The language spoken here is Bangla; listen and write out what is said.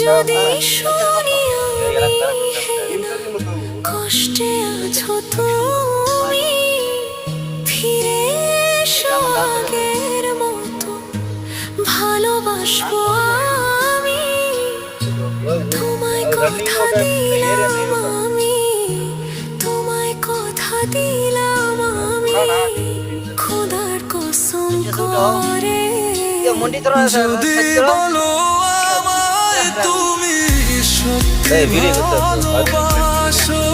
যদি শুনি কষ্টে আছো তুমি, ফিরে এসো আগের মতো ভালোবাসবো আমি। তোমায় কথা দিলাম আমি, তোমায় কথা দিলাম আমি, খোদার কসম করে। যদি বলো আমায় তুমি সত্যি ভালোবাসো,